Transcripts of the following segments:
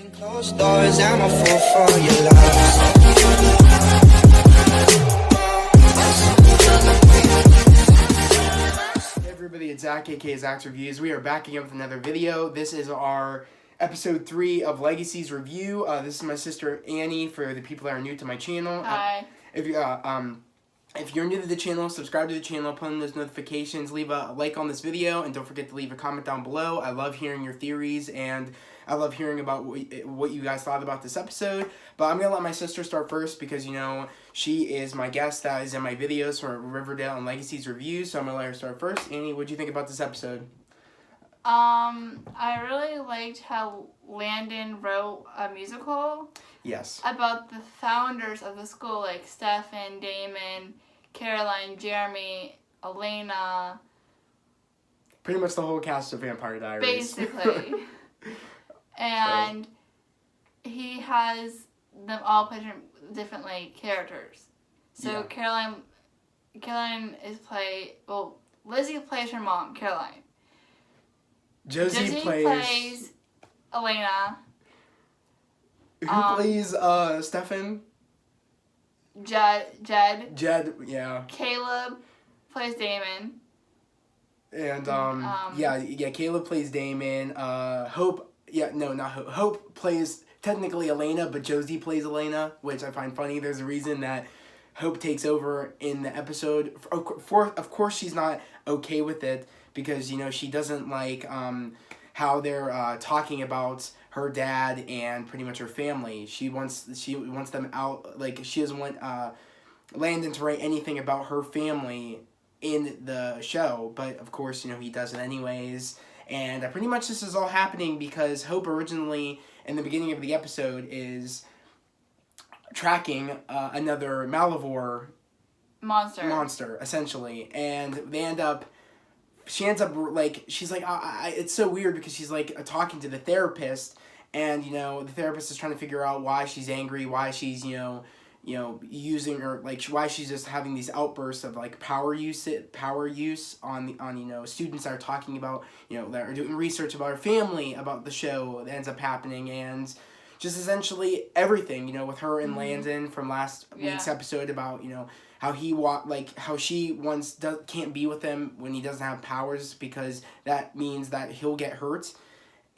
Closed doors, I'm a fool for your love. Hey everybody, it's Zach, aka Zach's Reviews. We are backing up with another video. This is our episode 3 of Legacies review. This is my sister Annie for the people that are new to my channel. Hi. If you're new to the channel, subscribe to the channel, put on those notifications, leave a like on this video, and don't forget to leave a comment down below. I love hearing your theories, and I love hearing about what you guys thought about this episode. But I'm going to let my sister start first because, you know, she is my guest that is in my videos for Riverdale and Legacies reviews, so I'm going to let her start first. Annie, what do you think about this episode? I really liked how Landon wrote a musical. Yes. About the founders of the school, like Stefan, Damon, Caroline, Jeremy, Elena. Pretty much the whole cast of Vampire Diaries. Basically. And he has them all play different like characters. So yeah. Caroline is Lizzie plays her mom, Caroline. Josie plays Elena. Who plays Stefan? Jed, yeah. Caleb plays Damon. And Caleb plays Damon. Hope plays technically Elena, but Josie plays Elena, which I find funny. There's a reason that Hope takes over in the episode. Of course she's not okay with it because, you know, she doesn't like how they're talking about her dad and pretty much her family. She wants them out. Like, she doesn't want Landon to write anything about her family in the show, but of course, you know, he does it anyways. And pretty much this is all happening because Hope originally, in the beginning of the episode, is tracking another Malivore monster, essentially. And she ends up, like, she's like, it's so weird because she's, like, talking to the therapist, and, you know, the therapist is trying to figure out why she's angry, why she's, you know, using her, like, why she's just having these outbursts of, like, power use on you know, students that are talking about, you know, that are doing research about her family, about the show that ends up happening, and just essentially everything, you know, with her and Landon from last week's episode about, you know, how she can't be with him when he doesn't have powers because that means that he'll get hurt.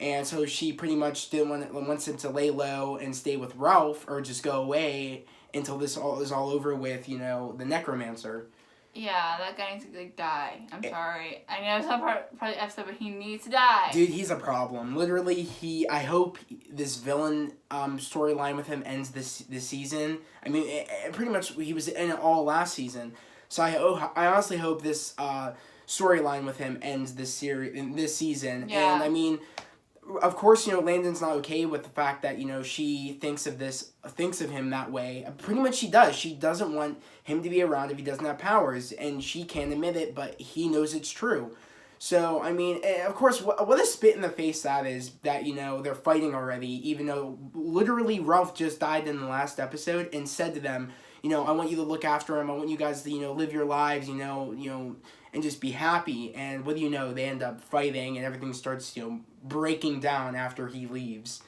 And so she pretty much wants him to lay low and stay with Ralph or just go away until this is all over with, you know, the necromancer. Yeah, that guy needs to, like, die. I'm sorry. I know it's not part of the episode, but he needs to die. Dude, he's a problem. Literally, I hope this villain storyline with him ends this season. I mean, pretty much he was in it all last season. So I honestly hope this storyline with him ends this season. Yeah. And I mean, of course, you know, Landon's not okay with the fact that, you know, she thinks of him that way. Pretty much she does. She doesn't want him to be around if he doesn't have powers, and she can't admit it, but he knows it's true. So, I mean, of course, what a spit in the face that is, that, you know, they're fighting already, even though literally Ralph just died in the last episode and said to them, you know, I want you to look after him, I want you guys to, you know, live your lives, you know, and just be happy. And what do you know, they end up fighting and everything starts, you know, breaking down after he leaves.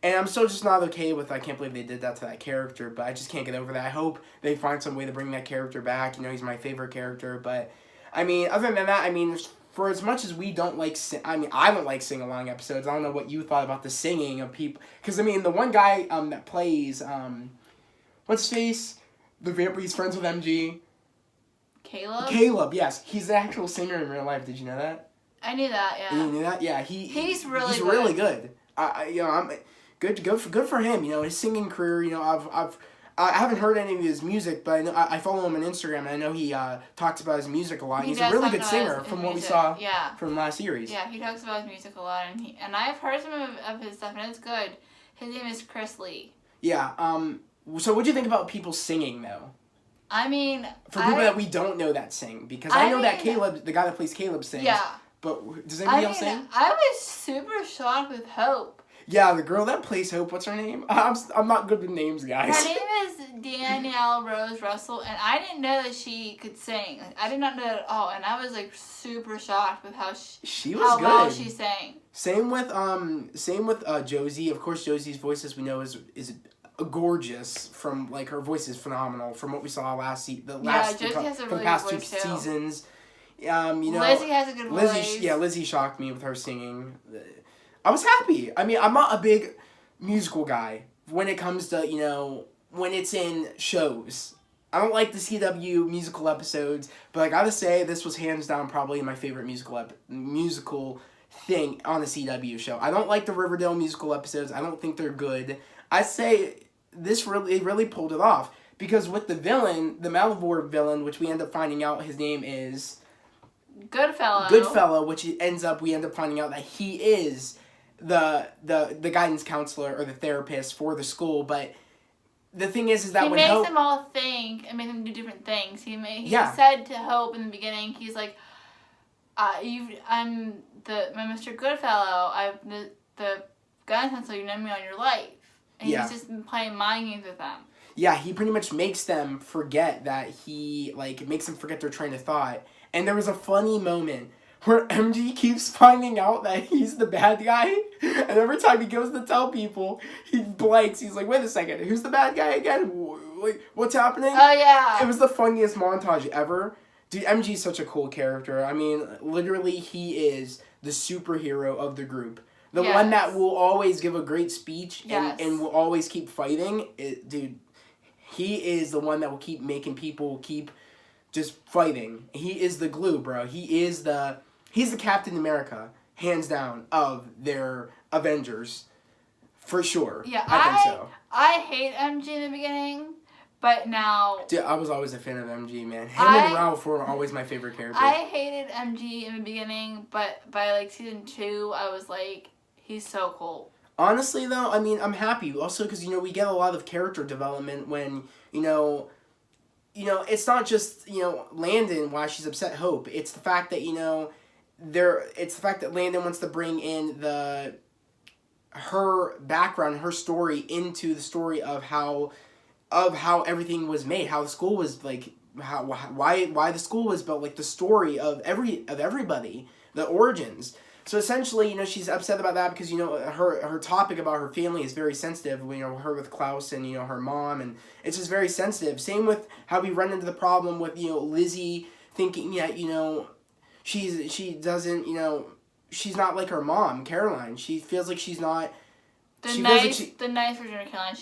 And I'm still just not okay with, I can't believe they did that to that character, but I just can't get over that. I hope they find some way to bring that character back. You know, he's my favorite character, but, I mean, other than that, I mean, for as much as we don't like, I don't like sing-along episodes. I don't know what you thought about the singing of people, because, I mean, the one guy that plays, what's his face? The vampire, he's friends with MG. Caleb, yes. He's the actual singer in real life. Did you know that? I knew that, yeah. You knew that? Yeah, he's really good. You know, I'm good for him. You know, his singing career. You know, I haven't heard any of his music, but I follow him on Instagram, and I know he talks about his music a lot. He's a really good singer from what we saw from last series. Yeah, he talks about his music a lot, and I've heard some of his stuff, and it's good. His name is Chris Lee. Yeah. So what do you think about people singing though? I mean, for people that we don't know that sing, because I know that Caleb, the guy that plays Caleb, sings. Yeah. But does anybody else sing? I was super shocked with Hope. Yeah, the girl that plays Hope, what's her name? I'm not good with names, guys. Her name is Danielle Rose Russell, and I didn't know that she could sing. Like, I did not know that at all, and I was like super shocked with how she was how good. well she sang. Same with Josie. Of course, Josie's voice, as we know, is gorgeous. From like her voice is phenomenal. From what we saw Josie has a really past good two voice too. seasons. Lizzie has a good voice. Lizzie shocked me with her singing. I was happy. I mean, I'm not a big musical guy when it comes to, when it's in shows. I don't like the CW musical episodes, but I gotta say, this was hands down probably my favorite musical thing on a CW show. I don't like the Riverdale musical episodes. I don't think they're good. I say this really pulled it off, because with the villain, the Malivore villain, which we end up finding out his name is Goodfellow, which we end up finding out that he is the guidance counselor or the therapist for the school. But the thing is that he when makes them all think and make them do different things. He said to Hope in the beginning, he's like, I'm my Mr. Goodfellow. I'm the guidance counselor. You know me all your life, and he's just been playing mind games with them. Yeah, he pretty much makes them forget that makes them forget their train of thought. And there was a funny moment where MG keeps finding out that he's the bad guy, and every time he goes to tell people, he blanks. He's like, wait a second, who's the bad guy again? Like, what's happening? Oh, yeah. It was the funniest montage ever. Dude, MG's such a cool character. I mean, literally, he is the superhero of the group. The one that will always give a great speech and will always keep fighting. Dude, he is the one that will keep making people keep just fighting. He is the glue, bro. He's the Captain America, hands down, of their Avengers. For sure. Yeah, I think so. I hate MG in the beginning, but now... Dude, I was always a fan of MG, man. Him and Ralph were always my favorite characters. I hated MG in the beginning, but by season 2, I was like, he's so cool. Honestly, though, I mean, I'm happy. Also, because, we get a lot of character development when, it's not just, Landon, why she's upset Hope. It's the fact that, it's the fact that Landon wants to bring in her background, her story into the story of how everything was made, how the school was, why the school was built, the story of everybody, the origins. So essentially, she's upset about that because, her topic about her family is very sensitive, her with Klaus and, her mom, and it's just very sensitive. Same with how we run into the problem with, Lizzie thinking that, she doesn't, she's not like her mom, Caroline. She feels like she's not... The nice version of Caroline.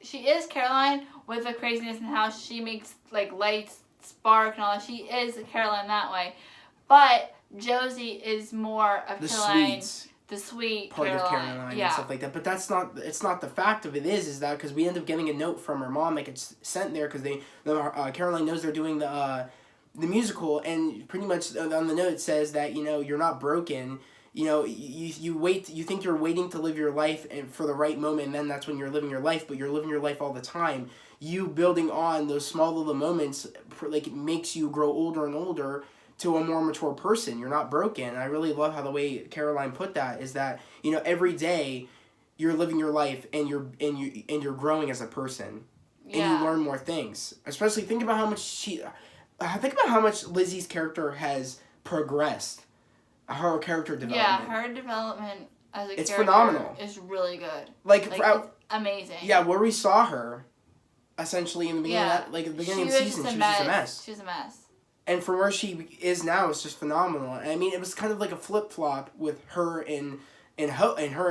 She is Caroline with the craziness and how she makes, lights spark and all that. She is Caroline that way. But... Josie is more of Caroline, the sweet part Caroline. of Caroline and stuff like that. But it's not the fact of it is that because we end up getting a note from her mom that gets sent there because Caroline knows they're doing the musical, and pretty much on the note it says that you're not broken. You wait. You think you're waiting to live your life and for the right moment, and then that's when you're living your life. But you're living your life all the time. You building on those small little moments makes you grow older and older to a more mature person. You're not broken. I really love how the way Caroline put that is that every day you're living your life and you're growing as a person and you learn more things. Especially think about how much Lizzie's character has progressed. Her character development. Yeah, her development as a character phenomenal. Is really good. It's amazing. Yeah, where we saw her essentially in the beginning of the beginning of the season, she was just a mess. She was a mess. And from where she is now, it's just phenomenal. I mean, it was kind of like a flip flop with her and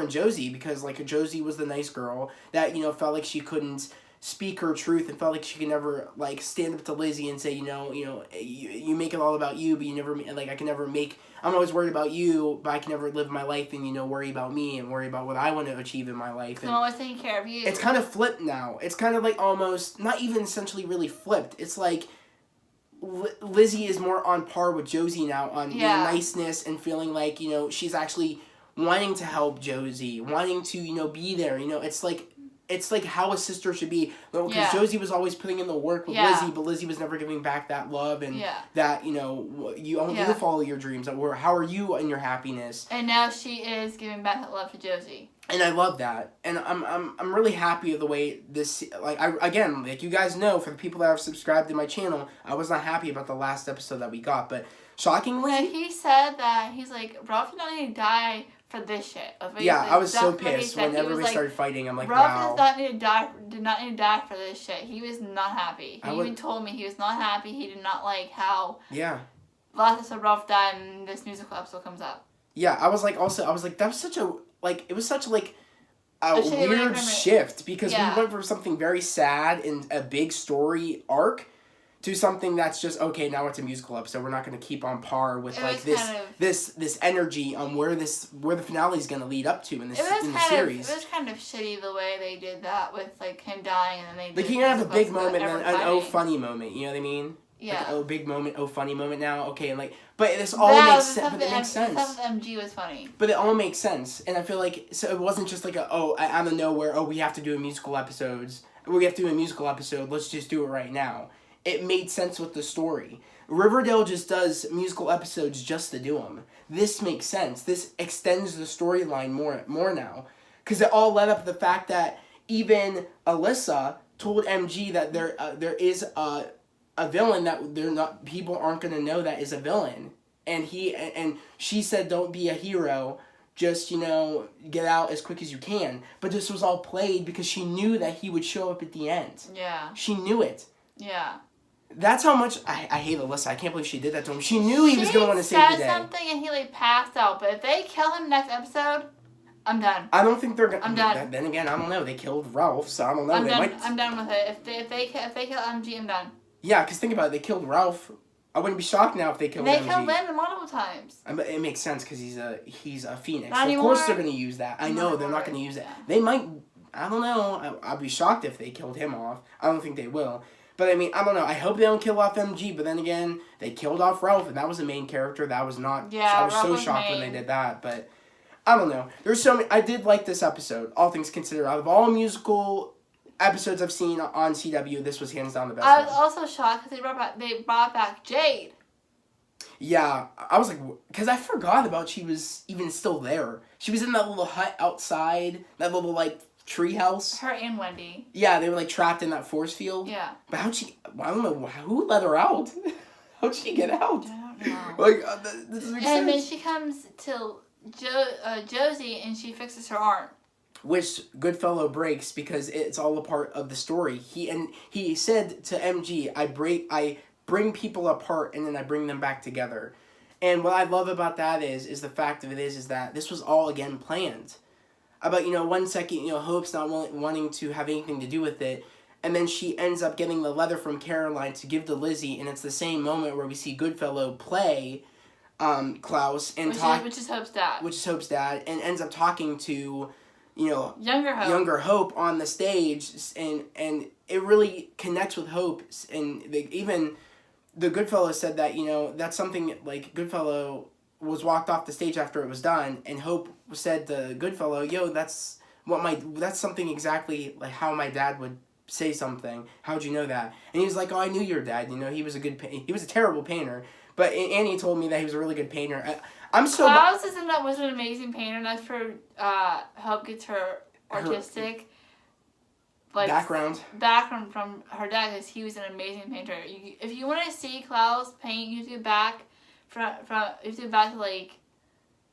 Josie because Josie was the nice girl that felt like she couldn't speak her truth and felt like she could never stand up to Lizzie and say you make it all about you, but you never I can never make. I'm always worried about you, but I can never live my life and worry about me and worry about what I want to achieve in my life. And I'm always taking care of you. It's kind of flipped now. It's kind of almost not even essentially really flipped. It's Lizzie is more on par with Josie now on niceness and feeling she's actually wanting to help Josie, wanting to be there. It's how a sister should be. Because Josie was always putting in the work with Lizzie, but Lizzie was never giving back that love and that you follow your dreams. How are you and your happiness? And now she is giving back that love to Josie. And I love that, and I'm really happy with the way this, like, like you guys know, for the people that have subscribed to my channel, I was not happy about the last episode that we got, but shockingly, yeah, he said that he's like, Ralph did not need to die for this shit. Yeah, I was so pissed whenever we started fighting. I'm like, wow. Ralph did not need to die for this shit. He was not happy. He even told me he was not happy. He did not like how last episode Ralph died and this musical episode comes up. Yeah, I was like, that was such a, like, it was such like a weird shift, because we went from something very sad and a big story arc to something that's just, okay, now it's a musical episode. We're not going to keep on par with like this energy on where the finale is going to lead up to in the series. It was kind of shitty the way they did that with like him dying, and then they like, you can have a big moment and an oh funny moment. You know what I mean? Yeah. Like, oh, big moment, oh funny moment now. Okay, and like, but this all makes sense. But it makes sense. The stuff with MG was funny. But it all makes sense, and I feel like, so it wasn't just like out of nowhere. Oh, we have to do a musical episodes. We have to do a musical episode. Let's just do it right now. It made sense with the story. Riverdale just does musical episodes just to do them. This makes sense. This extends the storyline more now, because it all led up to the fact that even Alyssa told MG that there is a villain that people aren't gonna know that is a villain, and she said, don't be a hero, just, you know, get out as quick as you can. But this was all played because she knew that he would show up at the end. Yeah. She knew it. Yeah. That's how much I hate Alyssa. I can't believe she did that to him. She knew he was gonna want to save the day. She said something and he like passed out. But if they kill him next episode, I'm done. I don't think they're gonna. I'm done. Then again, I don't know. They killed Ralph, so I don't know. I'm done with it. If they kill MG, I'm done. Yeah, because think about it. They killed Ralph. I wouldn't be shocked now if they killed MG. They killed Landon multiple times. It makes sense because he's a Phoenix. Not Of course they're going to use that. I know they're not going to use it. They might. I don't know. I'd be shocked if they killed him off. I don't think they will. But I mean, I don't know. I hope they don't kill off MG. But then again, they killed off Ralph, and that was the main character. That was not. Yeah, I was so shocked when they did that. But I don't know. There's so many. I did like this episode. All things considered, out of all musical episodes I've seen on CW, this was hands down the best. I was also shocked because they brought back Jade. Yeah, I was like, because I forgot about she was even still there. She was in that little hut outside, that little like tree house. Her and Wendy. Yeah, they were like trapped in that force field. Yeah. But how'd she? I don't know who let her out. How'd she get out? I don't know. Like that doesn't make sense. And then she comes to Josie and she fixes her arm. Which Goodfellow breaks because it's all a part of the story. He said to MG, I bring people apart and then I bring them back together. And what I love about that is the fact of it is that this was all again planned. About, 1 second, Hope's not wanting to have anything to do with it, and then she ends up getting the leather from Caroline to give to Lizzie, and it's the same moment where we see Goodfellow play Klaus and which is Hope's dad. Which is Hope's dad, and ends up talking to younger Hope on the stage, and it really connects with Hope, and even the Goodfellow said that that's something like Goodfellow was walked off the stage after it was done, and Hope said to Goodfellow, that's something exactly like how my dad would say something. How'd you know that? And he was like, oh, I knew your dad. He was he was a terrible painter, but Annie told me that he was a really good painter. Klaus was an amazing painter, and that's where Hope gets her artistic background from her dad, because he was an amazing painter. If you want to see Klaus paint, you have to go back to like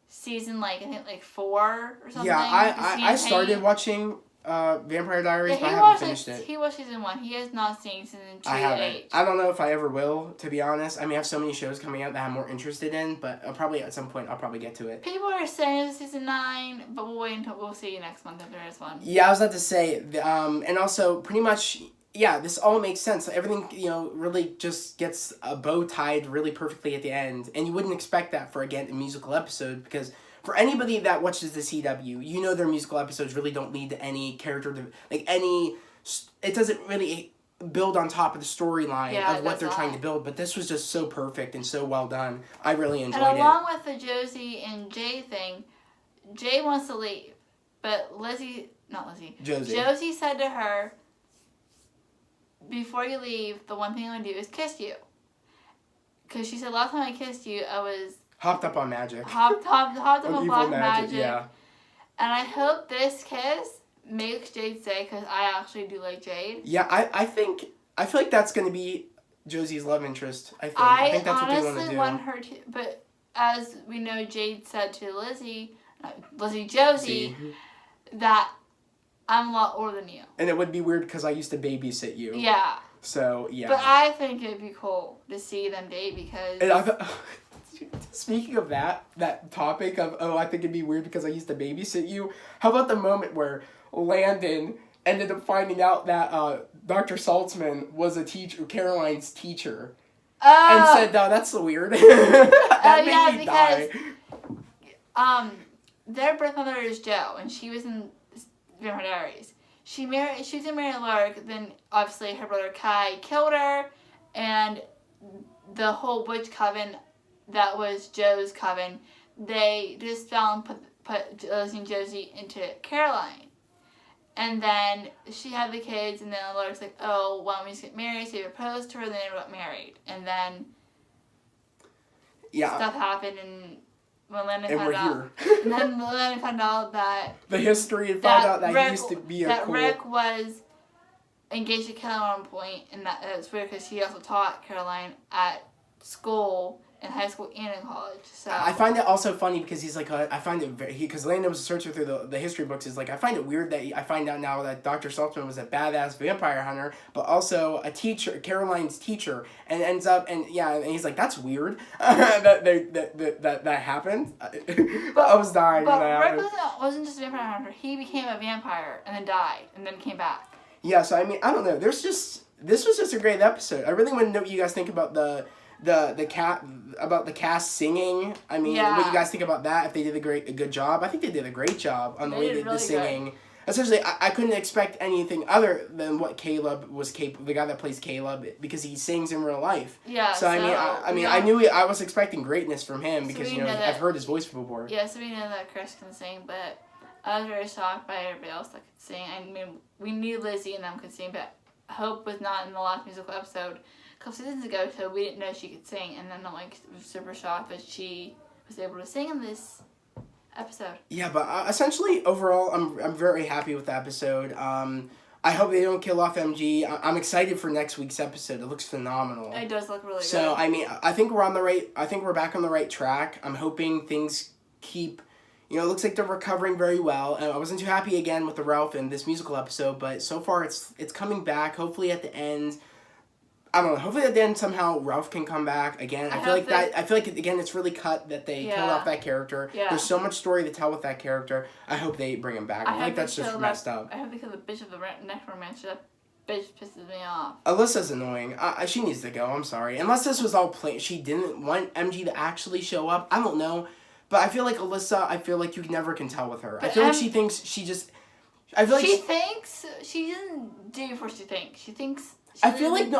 season I think 4 or something. Yeah, I started watching Vampire Diaries, but I haven't finished it. He watched season 1. He has not seen season 2 I haven't. to 8. I don't know if I ever will, to be honest. I mean, I have so many shows coming out that I'm more interested in, but at some point I'll probably get to it. People are saying it's season 9, but we'll wait until we'll see next month if there is one. Yeah, I was about to say, and also pretty much, yeah, this all makes sense. Everything, really just gets a bow tied really perfectly at the end, and you wouldn't expect that for, again, a musical episode, because for anybody that watches the CW, their musical episodes really don't lead to any character, it doesn't really build on top of the storyline of what they're trying to build, but this was just so perfect and so well done. I really enjoyed it. And along with the Josie and Jay thing, Jay wants to leave, but Josie said to her, before you leave, the one thing I'm going to do is kiss you. Because she said, last time I kissed you, I was... Hopped up on magic. Hopped up on black magic. Yeah. And I hope this kiss makes Jade stay, because I actually do like Jade. Yeah, I feel like that's going to be Josie's love interest. I think that's what they want to do. I honestly want her to, but as we know, Jade said to Josie, that I'm a lot older than you. And it would be weird because I used to babysit you. Yeah. So, yeah. But I think it'd be cool to see them date, because... Speaking of that topic of, I think it'd be weird because I used to babysit you, how about the moment where Landon ended up finding out that Dr. Saltzman was Caroline's teacher, and said, "No, that's so weird." That made me die. Their birth mother is Jo, and she was in Vampire Diaries. She was in Mary Lark, then obviously her brother Kai killed her, and the whole witch coven that was Jo's coven, they just found put Lizzie and Josie into Caroline. And then she had the kids, and then Lark's like, oh, why don't we just get married? So they proposed to her, then they got married. And then stuff happened, and when Landon found out that the history, and found out that he used to be Rick was engaged to Caroline at one point, and that's weird because he also taught Caroline at school, in high school and in college. So I find it also funny because he's like, because Landon was a searcher through the history books. Is like, I find it weird that I find out now that Dr. Saltzman was a badass vampire hunter, but also a teacher, Caroline's teacher, and ends up and he's like, that's weird that happened. But I was dying. But Rick wasn't just a vampire hunter. He became a vampire and then died and then came back. Yeah, so I mean, I don't know. This was just a great episode. I really want to know what you guys think about the cast singing. I mean, what you guys think about that? If they did a good job, I think they did a great job on the way the singing. Good. Essentially, I couldn't expect anything other than what Caleb was capable. The guy that plays Caleb, because he sings in real life. Yeah. So I knew I was expecting greatness from him because I've heard his voice before. Yeah, so we know that Chris can sing, but I was very shocked by everybody else that could sing. I mean, we knew Lizzie and them could sing, but Hope was not in the last musical episode a couple seasons ago, so we didn't know she could sing, and then I'm like super shocked that she was able to sing in this episode. Yeah, but essentially overall, I'm very happy with the episode. I hope they don't kill off MG. I'm excited for next week's episode. It looks phenomenal. It does look really good. So I mean, I think we're back on the right track. I'm hoping things keep. It looks like they're recovering very well. And I wasn't too happy again with the Ralph in this musical episode, but so far it's coming back. Hopefully at the end. I don't know. Hopefully at the end somehow Ralph can come back again. I feel like again it's really cut that they killed off that character. Yeah. There's so much story to tell with that character. I hope they bring him back. I feel like that's just messed up. I hope they kill the bitch of the necromancer. That bitch pisses me off. Alyssa's annoying. She needs to go. I'm sorry. Unless this was all planned. She didn't want MG to actually show up. I don't know. But I feel like Alyssa, you never can tell with her. But I feel like she thinks she just. I feel like she thinks she doesn't do before she thinks. She thinks. I feel like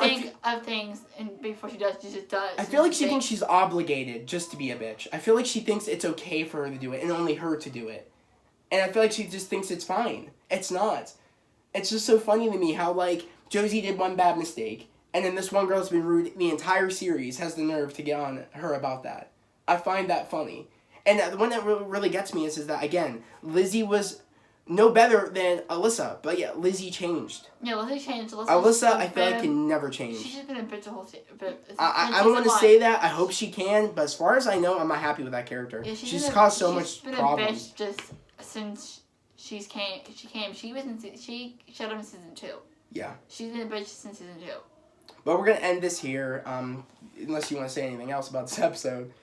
of things, and before she does, she just does. I feel like she thinks she's obligated just to be a bitch. I feel like she thinks it's okay for her to do it, and only her to do it. And I feel like she just thinks it's fine. It's not. It's just so funny to me how, like, Josie did one bad mistake, and then this one girl's been rude the entire series has the nerve to get on her about that. I find that funny. And the one that really gets me is that, again, Lizzie was no better than Alyssa, but yeah, Lizzie changed. Yeah, Lizzie changed. Alyssa, I feel like can never change. She's just been a bitch the whole season. I don't want to say that. I hope she can, but as far as I know, I'm not happy with that character. Yeah, she's caused so much problems. She's been a bitch just since she came. She showed up in season 2. Yeah. She's been a bitch since season 2. But we're gonna end this here. Unless you want to say anything else about this episode.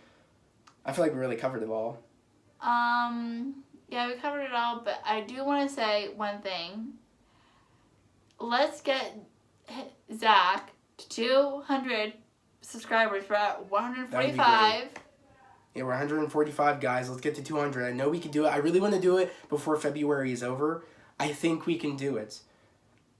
I feel like we really covered it all. Yeah, we covered it all, but I do want to say one thing. Let's get Zach to 200 subscribers. We're at 145. Yeah, we're 145, guys. Let's get to 200. I know we can do it. I really want to do it before February is over. I think we can do it.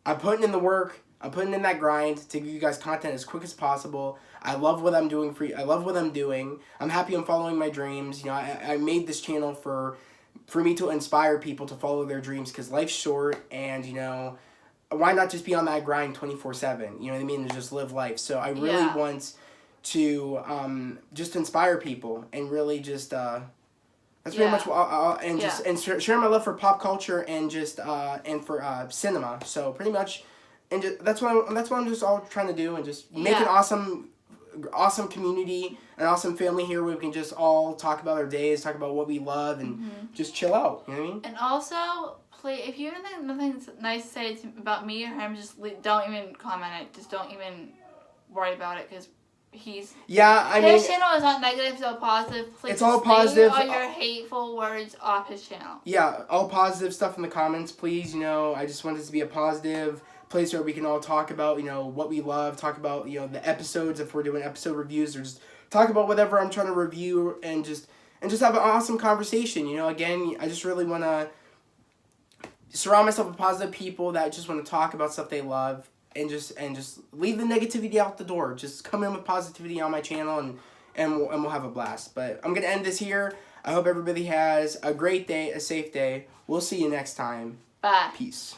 I'm putting in the work. I'm putting in that grind to give you guys content as quick as possible. I love what I'm doing I love what I'm doing. I'm happy I'm following my dreams. I made this channel for me to inspire people to follow their dreams because life's short and, why not just be on that grind 24/7? You know what I mean? And just live life. So I really want to just inspire people and really just That's pretty much what share my love for pop culture and just and for cinema. So pretty much, and that's what I'm just all trying to do, and just make an awesome community, an awesome family here where we can just all talk about our days, talk about what we love, and just chill out. You know what I mean? And also, if you have nothing nice to say about me or him, just don't even comment it. Just don't even worry about it, because his channel is not negative, it's all positive. Please, it's all positive. All your hateful words off his channel. Yeah, all positive stuff in the comments, please. I just want this to be a positive place where we can all talk about, what we love, talk about, the episodes if we're doing episode reviews, or just talk about whatever I'm trying to review, and just have an awesome conversation. Again, I just really want to surround myself with positive people that just want to talk about stuff they love, and just leave the negativity out the door. Just come in with positivity on my channel, and we'll have a blast. But I'm going to end this here. I hope everybody has a great day, a safe day. We'll see you next time. Bye. Peace.